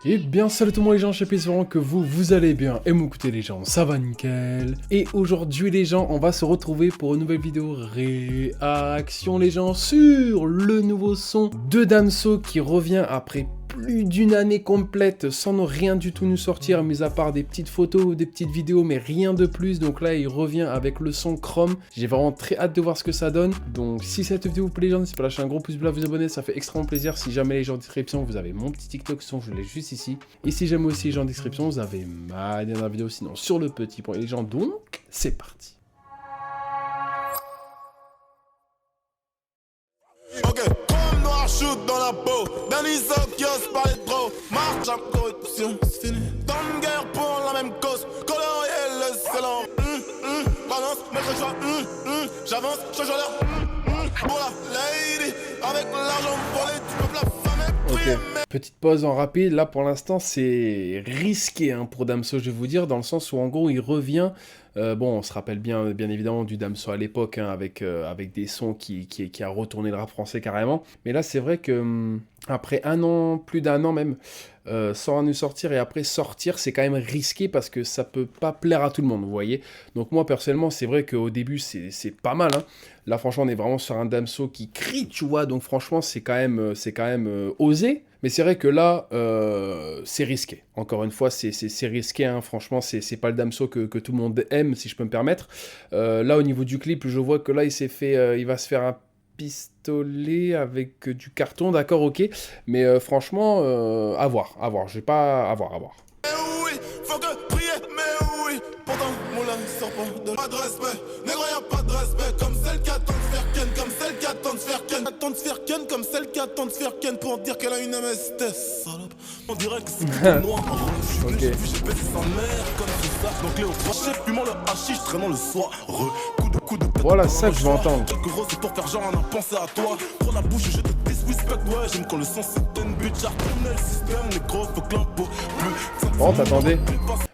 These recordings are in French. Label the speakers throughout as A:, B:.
A: Et bien salut tout le monde les gens, j'espère que vous allez bien et m'écoutez les gens, ça va nickel. Et aujourd'hui les gens, on va se retrouver pour une nouvelle vidéo réaction les gens sur le nouveau son de Damso qui revient après plus d'une année complète sans ne rien du tout nous sortir, mis à part des petites photos ou des petites vidéos, mais rien de plus. Donc là, il revient avec le son Chrome. J'ai vraiment très hâte de voir ce que ça donne. Donc si cette vidéo vous plaît, les gens, n'hésitez pas à lâcher un gros pouce bleu, à vous abonner, ça fait extrêmement plaisir. Si jamais les gens en description, vous avez mon petit TikTok son, je l'ai juste ici. Et si jamais aussi les gens en description, vous avez ma dernière vidéo sinon sur le petit point. Et les gens, donc, c'est parti.
B: Ok, comme noir shoot dans la peau. Danny Sokios parlait trop. Marche en corruption, c'est fini. Dans une guerre pour la même cause. Colorier le salon. Balance, mais je choix. J'avance, je choix là. Pour la lady. Avec l'argent volé, tu peux la femme et prier.
A: Petite pause en rapide, là pour l'instant c'est risqué hein, pour Damso je vais vous dire, dans le sens où en gros il revient, bon on se rappelle bien évidemment du Damso à l'époque hein, avec des sons qui a retourné le rap français carrément, mais là c'est vrai que après un an, plus d'un an même, sans nous sortir et après sortir c'est quand même risqué parce que ça peut pas plaire à tout le monde vous voyez, donc moi personnellement c'est vrai qu'au début c'est pas mal hein. Là franchement on est vraiment sur un Damso qui crie tu vois, donc franchement c'est quand même osé. Mais c'est vrai que là, c'est risqué. Encore une fois, c'est risqué. Hein. Franchement, c'est pas le Damso que tout le monde aime, si je peux me permettre. Là, au niveau du clip, je vois que là, il va se faire un pistolet avec du carton. D'accord, ok. Mais franchement, à voir. Je vais pas... À voir.
B: Mais oui, faut que prier, mais oui. Pourtant, mon âme sort pas de respect. Négro, y'a pas de respect. Comme celle qui attend de faire ken. Comme celle qui attend de faire ken. Attend de faire ken. Comme celle qui attend de faire ken. Pour dire qu'elle a une MST. Salope. On dirait que c'est tout noir.
A: Ok.
B: J'ai baissé sa mère comme c'est ça. Donc Léo, chef, fumant le hachis, traînant le soir. Coup de pète.
A: Voilà ça que je veux entendre.
B: Quelques roses, c'est pour faire genre, on a pensé à toi. Prends la bouche, je te disrespect. Ouais, j'aime quand le son c'est une but. J'artonne le système. Les gros, faut que l'impôt.
A: Bon, attendez.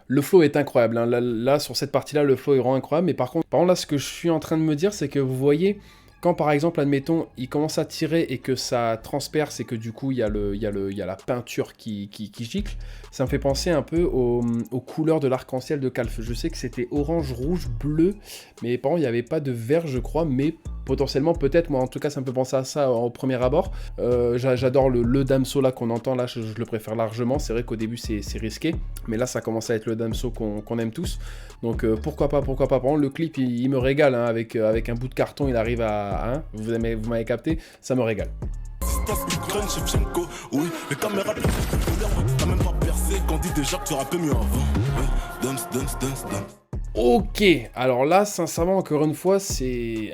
A: Le flow est incroyable. Hein. Là, sur cette partie-là, le flow est vraiment incroyable. Mais par contre, là, ce que je suis en train de me dire, c'est que vous voyez, quand par exemple, admettons, il commence à tirer et que ça transperce et que du coup, il y a la peinture qui gicle, ça me fait penser un peu aux couleurs de l'arc-en-ciel de Calf. Je sais que c'était orange, rouge, bleu, mais par contre, il n'y avait pas de vert, je crois, mais potentiellement, peut-être, moi en tout cas, ça me fait penser à ça au premier abord. J'adore le Damso là qu'on entend, là, je le préfère largement. C'est vrai qu'au début, c'est risqué, mais là, ça commence à être le Damso qu'on aime tous. Donc pourquoi pas. Par contre, le clip, il me régale, hein, avec un bout de carton, il arrive à... Hein, vous m'avez capté, ça me régale.
B: Oui, les caméras t'as même pas percé quand dit déjà que tu rappais mieux avant. Dance.
A: Ok, alors là, sincèrement, encore une fois, c'est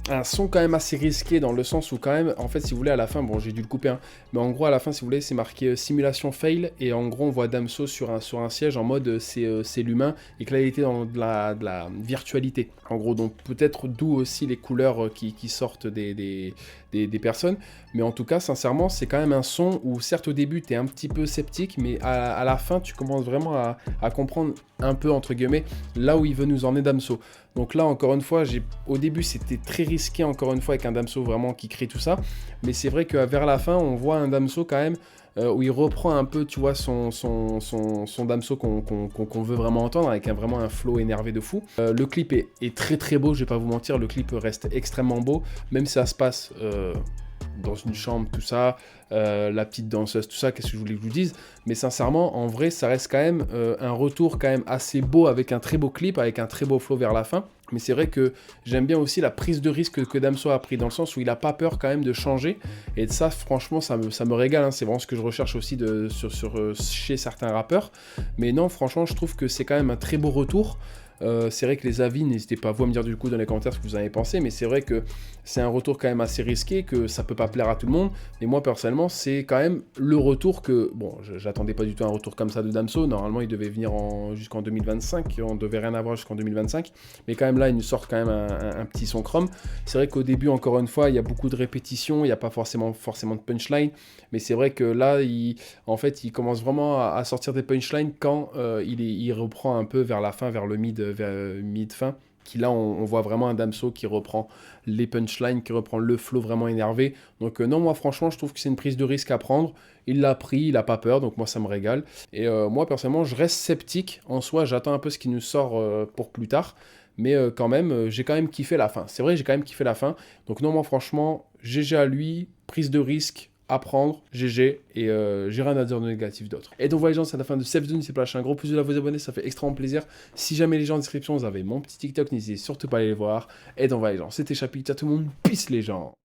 A: un son quand même assez risqué dans le sens où quand même, en fait, si vous voulez, à la fin, bon, j'ai dû le couper, hein, mais en gros, à la fin, si vous voulez, c'est marqué simulation fail, et en gros, on voit Damso sur un siège en mode c'est l'humain, et que là, il était dans de la virtualité, en gros, donc peut-être d'où aussi les couleurs qui sortent des personnes, mais en tout cas, sincèrement, c'est quand même un son où, certes, au début, tu es un petit peu sceptique, mais à la fin, tu commences vraiment à comprendre un peu, entre guillemets, là où il veut nous emmener Damso. Donc là, encore une fois, au début, c'était très risqué, encore une fois, avec un Damso vraiment qui crée tout ça, mais c'est vrai que vers la fin, on voit un Damso quand même, où il reprend un peu, tu vois, son Damso qu'on veut vraiment entendre, avec vraiment un flow énervé de fou. Le clip est très très beau, je vais pas vous mentir, le clip reste extrêmement beau, même si ça se passe dans une chambre, tout ça, la petite danseuse, tout ça, qu'est-ce que je voulais que je vous dise, mais sincèrement, en vrai, ça reste quand même un retour quand même assez beau, avec un très beau clip, avec un très beau flow vers la fin, mais c'est vrai que j'aime bien aussi la prise de risque que Damso a pris, dans le sens où il a pas peur quand même de changer, et de ça, franchement, ça me régale, hein. C'est vraiment ce que je recherche aussi chez certains rappeurs, mais non, franchement, je trouve que c'est quand même un très beau retour. C'est vrai que les avis, n'hésitez pas vous à me dire du coup dans les commentaires ce que vous en avez pensé, mais c'est vrai que c'est un retour quand même assez risqué, que ça peut pas plaire à tout le monde, mais moi personnellement c'est quand même le retour que, bon, j'attendais pas du tout un retour comme ça de Damso, normalement il devait venir jusqu'en 2025, on devait rien avoir jusqu'en 2025, mais quand même là il nous sort quand même un petit son Chrome. C'est vrai qu'au début, encore une fois, il y a beaucoup de répétitions, il n'y a pas forcément de punchline, mais c'est vrai que là, il commence vraiment à sortir des punchlines quand il reprend un peu vers la fin, vers le mid-fin. qui là on voit vraiment un Damso qui reprend les punchlines, qui reprend le flow vraiment énervé. Donc non, moi franchement je trouve que c'est une prise de risque à prendre. Il l'a pris, il a pas peur, donc moi ça me régale. Et moi personnellement je reste sceptique. En soi j'attends un peu ce qui nous sort pour plus tard. Mais quand même, j'ai quand même kiffé la fin. C'est vrai, j'ai quand même kiffé la fin. Donc non, moi franchement, GG à lui, prise de risque, à prendre, GG, et j'ai rien à dire de négatif d'autre. Et donc voilà les gens, c'est la fin de Save the N'hésitez pas à lâcher un gros pouce à vous abonner, ça fait extrêmement plaisir. Si jamais les gens en description, vous avez mon petit TikTok, n'hésitez surtout pas à aller le voir. Et donc voilà les gens, c'était Chapitre, à tout le monde, peace les gens.